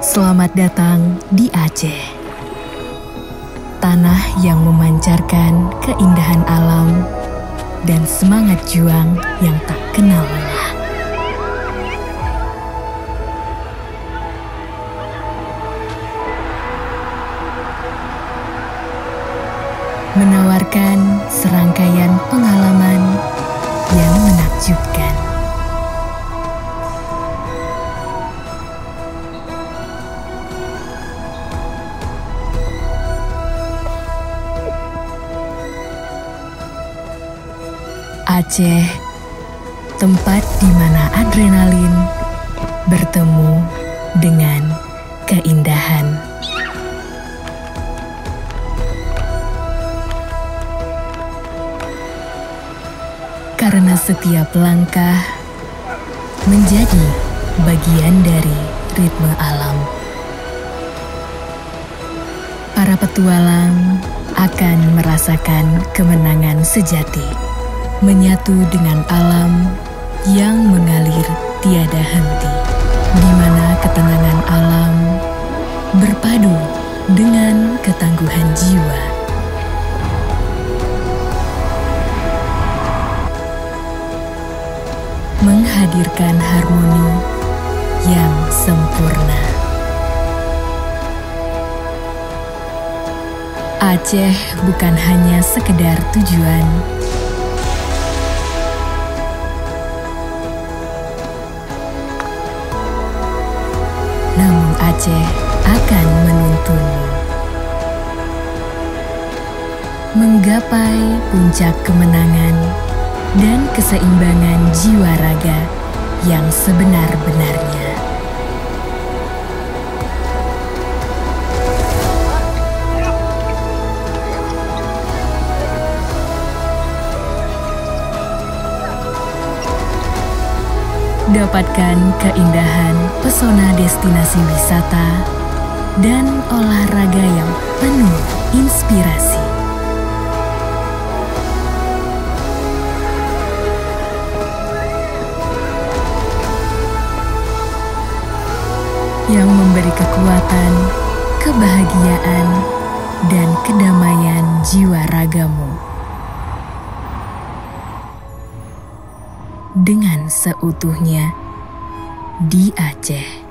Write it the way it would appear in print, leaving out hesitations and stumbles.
Selamat datang di Aceh, tanah yang memancarkan keindahan alam dan semangat juang yang tak kenal lelah. Menawarkan serangkaian pengalaman yang menakjubkan. Aceh, tempat di mana adrenalin bertemu dengan keindahan. Karena setiap langkah menjadi bagian dari ritme alam. Para petualang akan merasakan kemenangan sejati, menyatu dengan alam yang mengalir tiada henti, di mana ketenangan alam berpadu dengan ketangguhan jiwa. Menghadirkan harmoni yang sempurna. Aceh bukan hanya sekedar tujuan, namun Aceh akan menuntunmu menggapai puncak kemenangan dan keseimbangan jiwa raga yang sebenar-benarnya. Dapatkan keindahan pesona destinasi wisata dan olahraga yang penuh inspirasi. Yang memberi kekuatan, kebahagiaan, dan kedamaian jiwa ragamu. Dengan seutuhnya di Aceh.